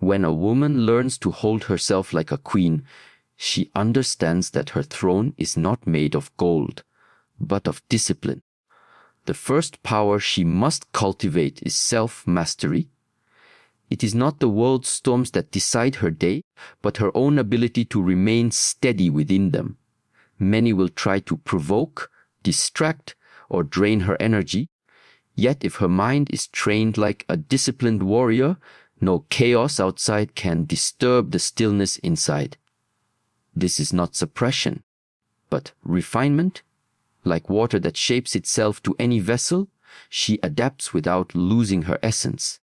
When a woman learns to hold herself like a queen, she understands that her throne is not made of gold, but of discipline. The first power she must cultivate is self-mastery. It is not the world's storms that decide her day, but her own ability to remain steady within them. Many will try to provoke, distract, or drain her energy. Yet if her mind is trained like a disciplined warrior, no chaos outside can disturb the stillness inside. This is not suppression, but refinement. Like water that shapes itself to any vessel, she adapts without losing her essence.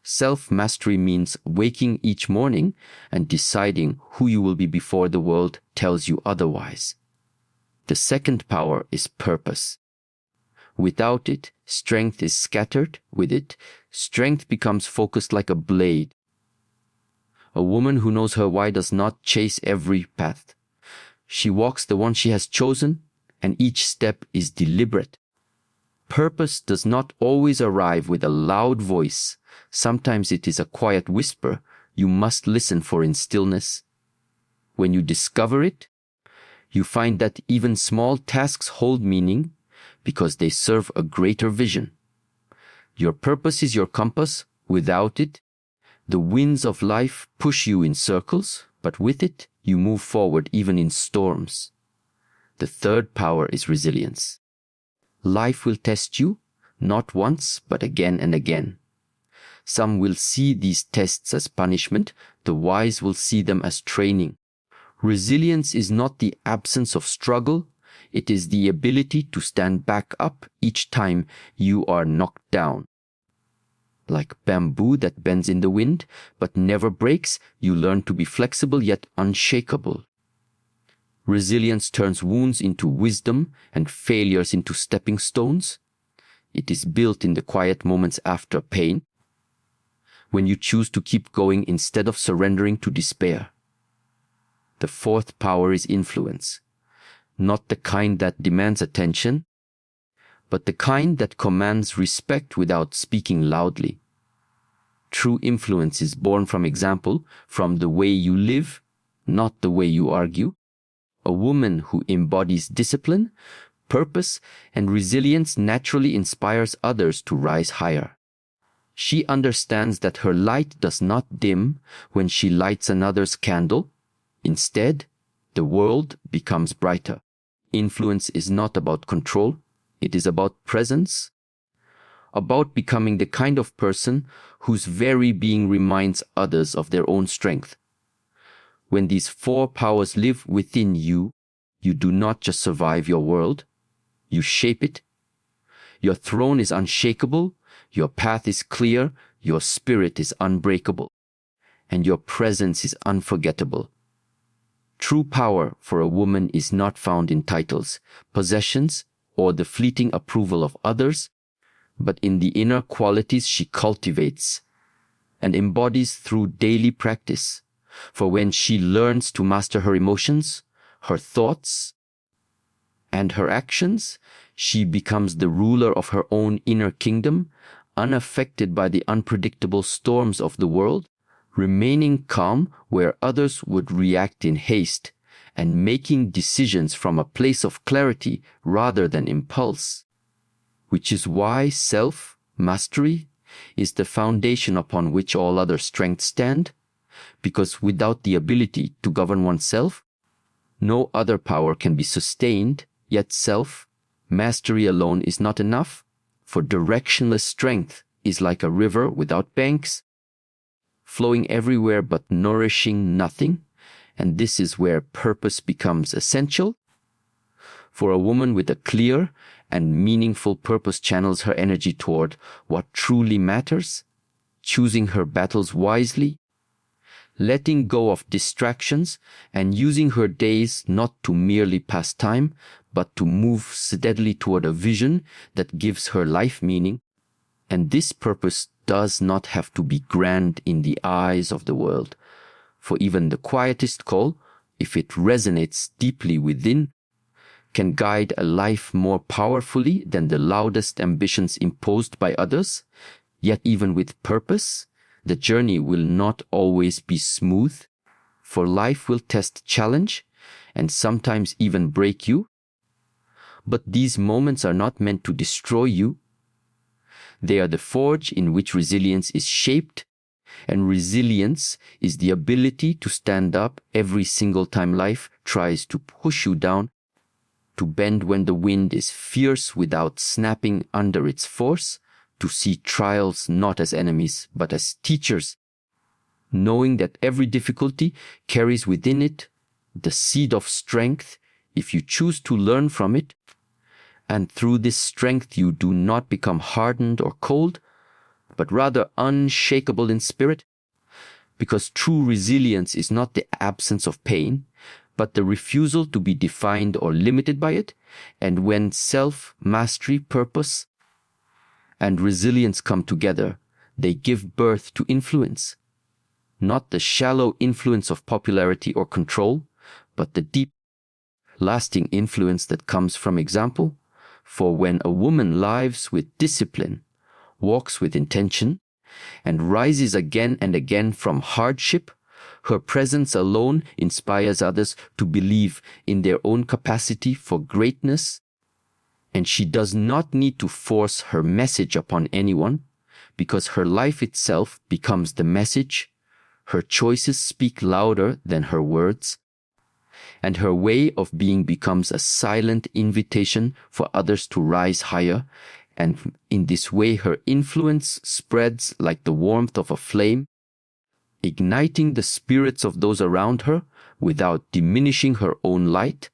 Self-mastery means waking each morning and deciding who you will be before the world tells you otherwise. The second power is purpose. Without it, strength is scattered. With it, strength becomes focused like a blade. A woman who knows her why does not chase every path. She walks the one she has chosen, and each step is deliberate. Purpose does not always arrive with a loud voice. Sometimes it is a quiet whisper you must listen for in stillness. When you discover it, you find that even small tasks hold meaning because they serve a greater vision. Your purpose is your compass. Without it, the winds of life push you in circles, but with it, you move forward even in storms. The third power is resilience. Life will test you, not once, but again and again. Some will see these tests as punishment, the wise will see them as training. Resilience is not the absence of struggle, it is the ability to stand back up each time you are knocked down. Like bamboo that bends in the wind, but never breaks, you learn to be flexible yet unshakable. Resilience turns wounds into wisdom and failures into stepping stones. It is built in the quiet moments after pain, when you choose to keep going instead of surrendering to despair. The fourth power is influence, not the kind that demands attention, but the kind that commands respect without speaking loudly. True influence is born from example, from the way you live, not the way you argue. A woman who embodies discipline, purpose, and resilience naturally inspires others to rise higher. She understands that her light does not dim when she lights another's candle. Instead, the world becomes brighter. Influence is not about control, it is about presence, about becoming the kind of person whose very being reminds others of their own strength. When these four powers live within you, you do not just survive your world, you shape it. Your throne is unshakable, your path is clear, your spirit is unbreakable, and your presence is unforgettable. True power for a woman is not found in titles, possessions, or the fleeting approval of others, but in the inner qualities she cultivates and embodies through daily practice. For when she learns to master her emotions, her thoughts, and her actions, she becomes the ruler of her own inner kingdom, unaffected by the unpredictable storms of the world, remaining calm where others would react in haste, and making decisions from a place of clarity rather than impulse. Which is why self-mastery is the foundation upon which all other strengths stand, because without the ability to govern oneself, no other power can be sustained, yet self-mastery alone is not enough, for directionless strength is like a river without banks, flowing everywhere but nourishing nothing, and this is where purpose becomes essential. For a woman with a clear and meaningful purpose channels her energy toward what truly matters, choosing her battles wisely, letting go of distractions, and using her days not to merely pass time, but to move steadily toward a vision that gives her life meaning. And this purpose does not have to be grand in the eyes of the world, for even the quietest call, if it resonates deeply within, can guide a life more powerfully than the loudest ambitions imposed by others. Yet even with purpose, the journey will not always be smooth, for life will test challenge and sometimes even break you. But these moments are not meant to destroy you. They are the forge in which resilience is shaped, and resilience is the ability to stand up every single time life tries to push you down, to bend when the wind is fierce without snapping under its force, to see trials not as enemies but as teachers, knowing that every difficulty carries within it the seed of strength if you choose to learn from it, and through this strength you do not become hardened or cold, but rather unshakable in spirit, because true resilience is not the absence of pain, but the refusal to be defined or limited by it. And when self-mastery, purpose, and resilience come together, they give birth to influence. Not the shallow influence of popularity or control, but the deep, lasting influence that comes from example. For when a woman lives with discipline, walks with intention, and rises again and again from hardship, her presence alone inspires others to believe in their own capacity for greatness, and she does not need to force her message upon anyone, because her life itself becomes the message. Her choices speak louder than her words, and her way of being becomes a silent invitation for others to rise higher, and in this way her influence spreads like the warmth of a flame, igniting the spirits of those around her without diminishing her own light,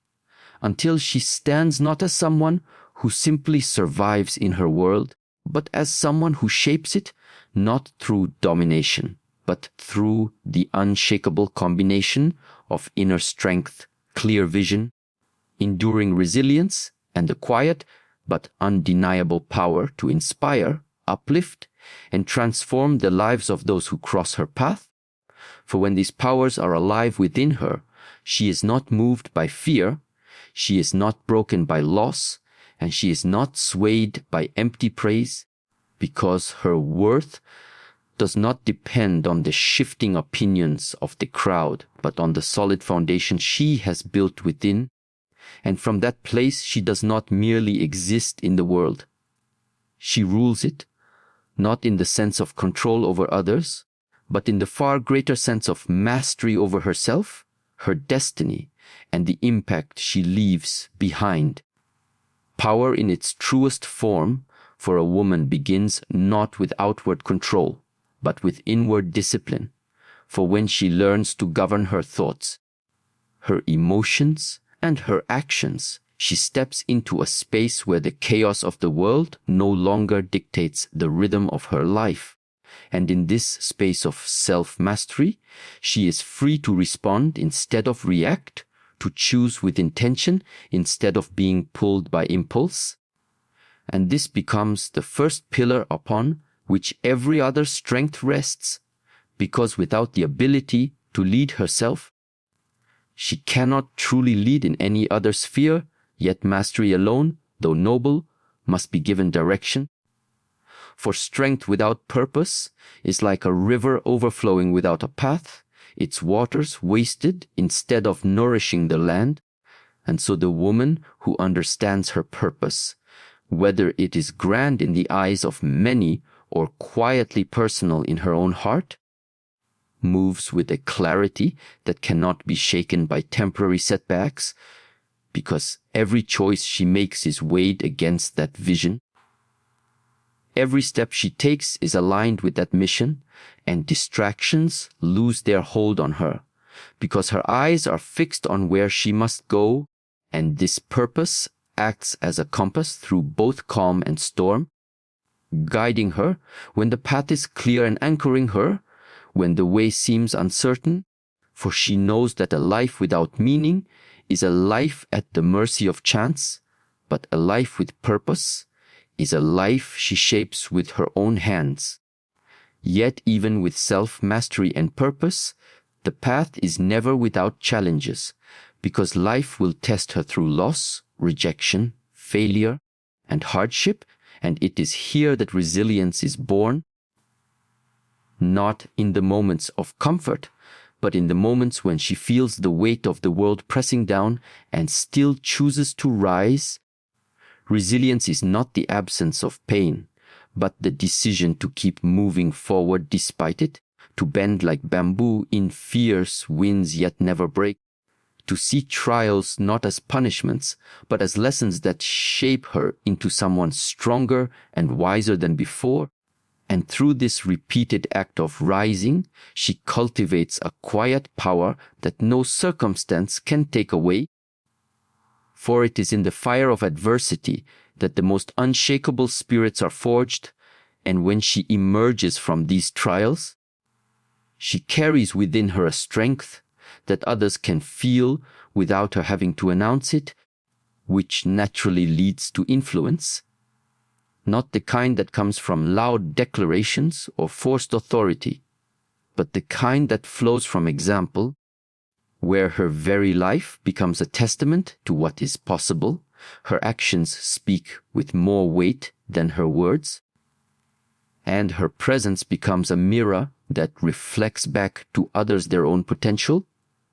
until she stands not as someone who simply survives in her world, but as someone who shapes it, not through domination, but through the unshakable combination of inner strength, clear vision, enduring resilience, and the quiet but undeniable power to inspire, uplift, and transform the lives of those who cross her path. For when these powers are alive within her, she is not moved by fear, she is not broken by loss, and she is not swayed by empty praise, because her worth does not depend on the shifting opinions of the crowd, but on the solid foundation she has built within, and from that place she does not merely exist in the world. She rules it, not in the sense of control over others, but in the far greater sense of mastery over herself, her destiny, and the impact she leaves behind. Power in its truest form for a woman begins not with outward control, but with inward discipline. For when she learns to govern her thoughts, her emotions, and her actions, she steps into a space where the chaos of the world no longer dictates the rhythm of her life. And in this space of self-mastery, she is free to respond instead of react, to choose with intention instead of being pulled by impulse. And this becomes the first pillar upon which every other strength rests, because without the ability to lead herself, she cannot truly lead in any other sphere, yet mastery alone, though noble, must be given direction. For strength without purpose is like a river overflowing without a path, its waters wasted instead of nourishing the land. And so the woman who understands her purpose, whether it is grand in the eyes of many or quietly personal in her own heart, moves with a clarity that cannot be shaken by temporary setbacks, because every choice she makes is weighed against that vision. Every step she takes is aligned with that mission, and distractions lose their hold on her, because her eyes are fixed on where she must go, and this purpose acts as a compass through both calm and storm, guiding her when the path is clear and anchoring her when the way seems uncertain, for she knows that a life without meaning is a life at the mercy of chance, but a life with purpose is a life she shapes with her own hands. Yet even with self-mastery and purpose, the path is never without challenges, because life will test her through loss, rejection, failure, and hardship, and it is here that resilience is born. not in the moments of comfort, but in the moments when she feels the weight of the world pressing down and still chooses to rise. Resilience is not the absence of pain, but the decision to keep moving forward despite it, to bend like bamboo in fierce winds yet never break, to see trials not as punishments, but as lessons that shape her into someone stronger and wiser than before. And through this repeated act of rising, she cultivates a quiet power that no circumstance can take away. For it is in the fire of adversity that the most unshakable spirits are forged, and when she emerges from these trials, she carries within her a strength that others can feel without her having to announce it, which naturally leads to influence. Not the kind that comes from loud declarations or forced authority, but the kind that flows from example, where her very life becomes a testament to what is possible, her actions speak with more weight than her words, and her presence becomes a mirror that reflects back to others their own potential.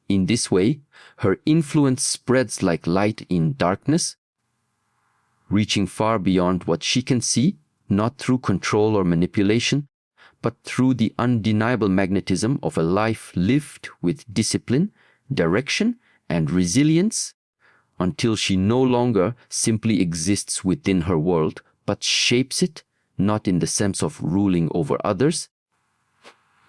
In this way, her influence spreads like light in darkness, reaching far beyond what she can see, not through control or manipulation, but through the undeniable magnetism of a life lived with discipline, direction, and resilience, until she no longer simply exists within her world, but shapes it, not in the sense of ruling over others,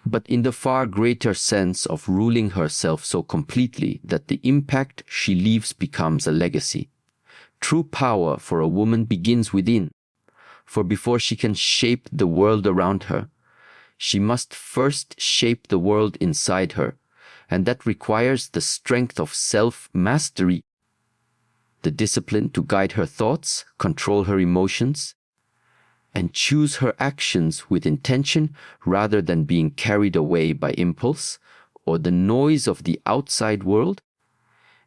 but in the far greater sense of ruling herself so completely that the impact she leaves becomes a legacy. True power for a woman begins within, for before she can shape the world around her, she must first shape the world inside her, and that requires the strength of self-mastery, the discipline to guide her thoughts, control her emotions, and choose her actions with intention rather than being carried away by impulse or the noise of the outside world.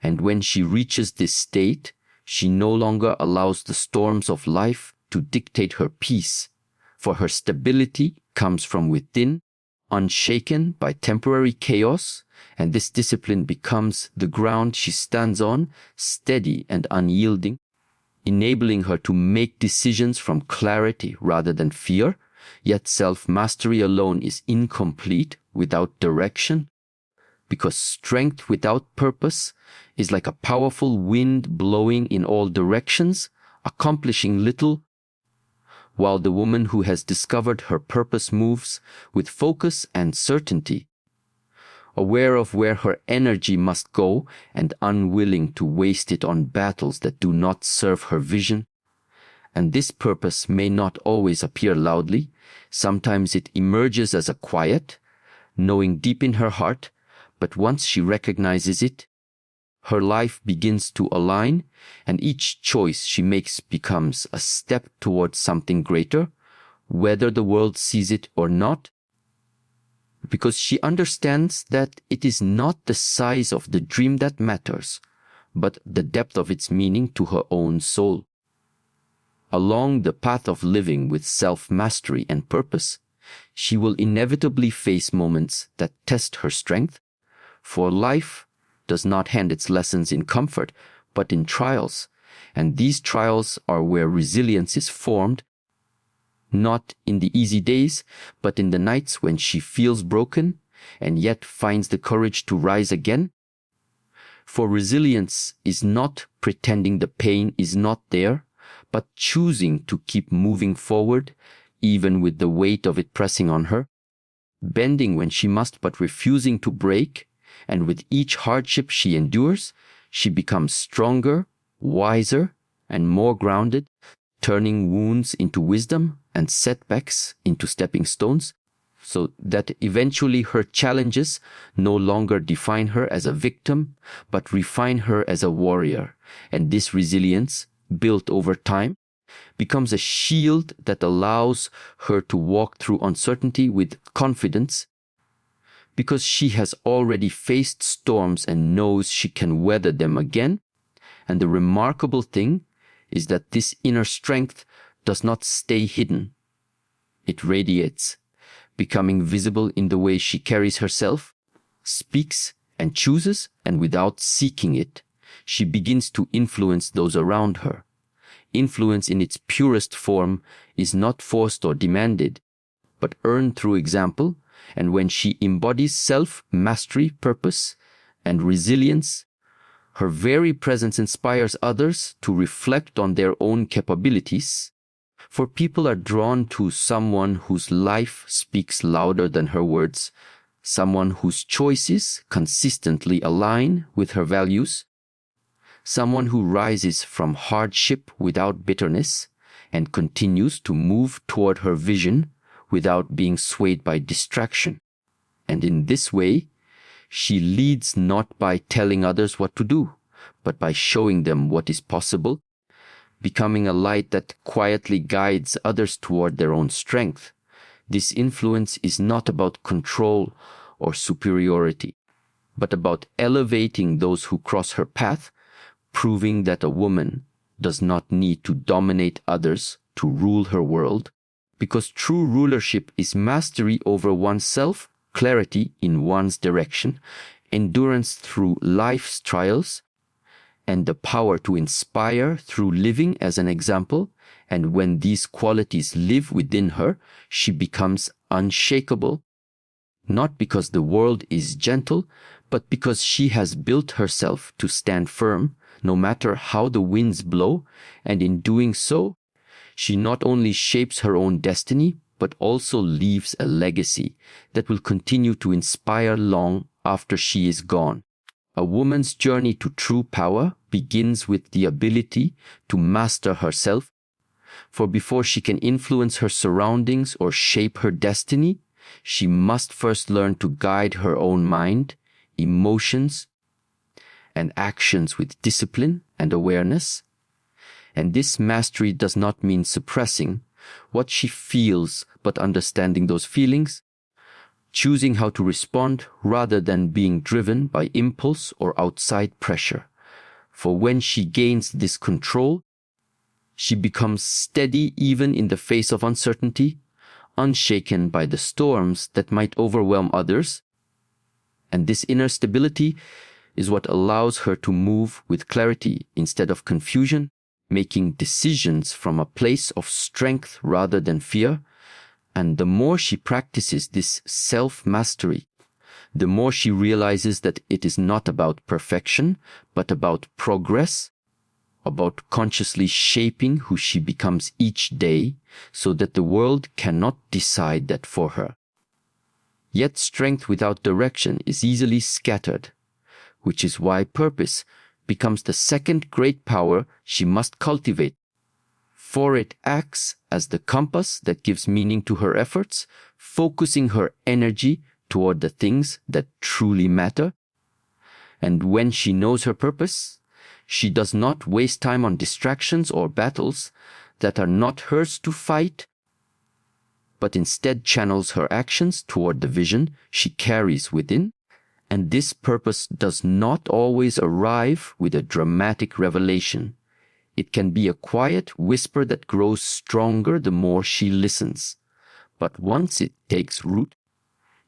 And when she reaches this state, she no longer allows the storms of life to dictate her peace, for her stability comes from within, unshaken by temporary chaos, and this discipline becomes the ground she stands on, steady and unyielding, enabling her to make decisions from clarity rather than fear. Yet self-mastery alone is incomplete without direction, because strength without purpose is like a powerful wind blowing in all directions, accomplishing little, while the woman who has discovered her purpose moves with focus and certainty, aware of where her energy must go and unwilling to waste it on battles that do not serve her vision. And this purpose may not always appear loudly. Sometimes it emerges as a quiet, knowing deep in her heart, but once she recognizes it, her life begins to align, and each choice she makes becomes a step towards something greater, whether the world sees it or not, because she understands that it is not the size of the dream that matters, but the depth of its meaning to her own soul. Along the path of living with self-mastery and purpose, she will inevitably face moments that test her strength, for life does not hand its lessons in comfort, but in trials, and these trials are where resilience is formed, not in the easy days, but in the nights when she feels broken and yet finds the courage to rise again. For resilience is not pretending the pain is not there, but choosing to keep moving forward, even with the weight of it pressing on her, bending when she must but refusing to break, and with each hardship she endures, she becomes stronger, wiser, and more grounded, turning wounds into wisdom and setbacks into stepping stones, so that eventually her challenges no longer define her as a victim, but refine her as a warrior. And this resilience, built over time, becomes a shield that allows her to walk through uncertainty with confidence, because she has already faced storms and knows she can weather them again. And the remarkable thing is that this inner strength does not stay hidden. It radiates, becoming visible in the way she carries herself, speaks, and chooses, and without seeking it, she begins to influence those around her. Influence in its purest form is not forced or demanded, but earned through example, and when she embodies self-mastery, purpose, and resilience, her very presence inspires others to reflect on their own capabilities, for people are drawn to someone whose life speaks louder than her words, someone whose choices consistently align with her values, someone who rises from hardship without bitterness and continues to move toward her vision without being swayed by distraction. And in this way, she leads not by telling others what to do, but by showing them what is possible, becoming a light that quietly guides others toward their own strength. This influence is not about control or superiority, but about elevating those who cross her path, proving that a woman does not need to dominate others to rule her world, because true rulership is mastery over oneself, clarity in one's direction, endurance through life's trials, and the power to inspire through living as an example. And when these qualities live within her, she becomes unshakable, not because the world is gentle, but because she has built herself to stand firm, no matter how the winds blow, and in doing so, she not only shapes her own destiny, but also leaves a legacy that will continue to inspire long after she is gone. A woman's journey to true power begins with the ability to master herself, for before she can influence her surroundings or shape her destiny, she must first learn to guide her own mind, emotions, and actions with discipline and awareness. And this mastery does not mean suppressing what she feels, but understanding those feelings, choosing how to respond rather than being driven by impulse or outside pressure. For when she gains this control, she becomes steady even in the face of uncertainty, unshaken by the storms that might overwhelm others. And this inner stability is what allows her to move with clarity instead of confusion, making decisions from a place of strength rather than fear. And the more she practices this self-mastery, the more she realizes that it is not about perfection, but about progress, about consciously shaping who she becomes each day, so that the world cannot decide that for her. Yet strength without direction is easily scattered, which is why purpose becomes the second great power she must cultivate, for it acts as the compass that gives meaning to her efforts, focusing her energy toward the things that truly matter. And when she knows her purpose, she does not waste time on distractions or battles that are not hers to fight, but instead channels her actions toward the vision she carries within. And this purpose does not always arrive with a dramatic revelation. It can be a quiet whisper that grows stronger the more she listens. But once it takes root,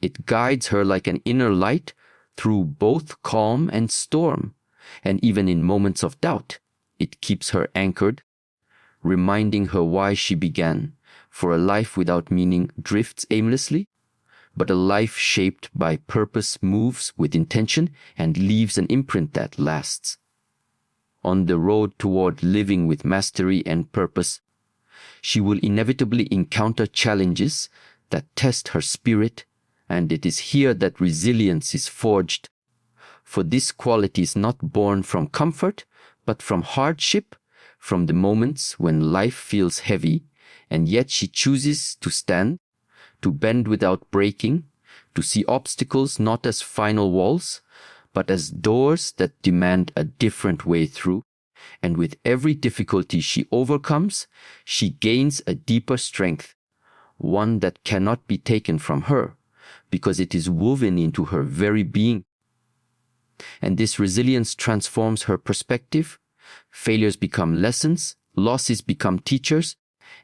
it guides her like an inner light through both calm and storm. And even in moments of doubt, it keeps her anchored, reminding her why she began. For a life without meaning drifts aimlessly, but a life shaped by purpose moves with intention and leaves an imprint that lasts. On the road toward living with mastery and purpose, she will inevitably encounter challenges that test her spirit, and it is here that resilience is forged. For this quality is not born from comfort, but from hardship, from the moments when life feels heavy, and yet she chooses to stand, to bend without breaking, to see obstacles not as final walls, but as doors that demand a different way through. And with every difficulty she overcomes, she gains a deeper strength, one that cannot be taken from her, because it is woven into her very being. And this resilience transforms her perspective. Failures become lessons, losses become teachers,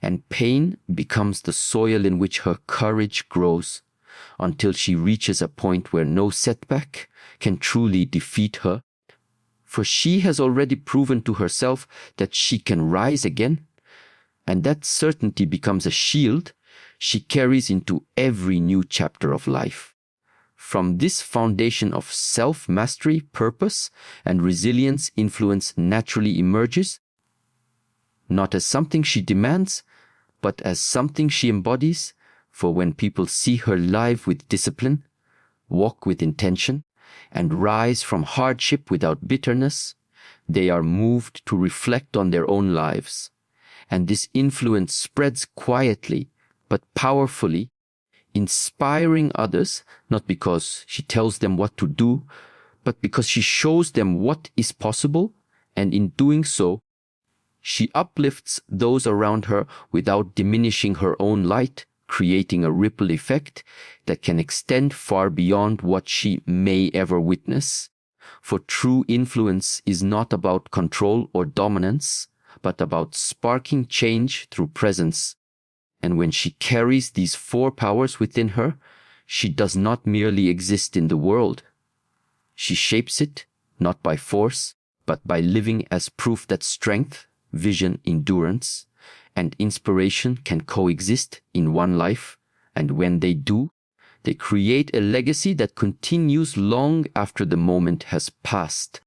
and pain becomes the soil in which her courage grows, until she reaches a point where no setback can truly defeat her. For she has already proven to herself that she can rise again, and that certainty becomes a shield she carries into every new chapter of life. From this foundation of self-mastery, purpose, and resilience, influence naturally emerges, not as something she demands, but as something she embodies. For when people see her live with discipline, walk with intention, and rise from hardship without bitterness, they are moved to reflect on their own lives. And this influence spreads quietly but powerfully, inspiring others, not because she tells them what to do, but because she shows them what is possible, and in doing so, she uplifts those around her without diminishing her own light, creating a ripple effect that can extend far beyond what she may ever witness. For true influence is not about control or dominance, but about sparking change through presence. And when she carries these four powers within her, she does not merely exist in the world. She shapes it, not by force, but by living as proof that strength, vision, endurance, and inspiration can coexist in one life, and when they do, they create a legacy that continues long after the moment has passed.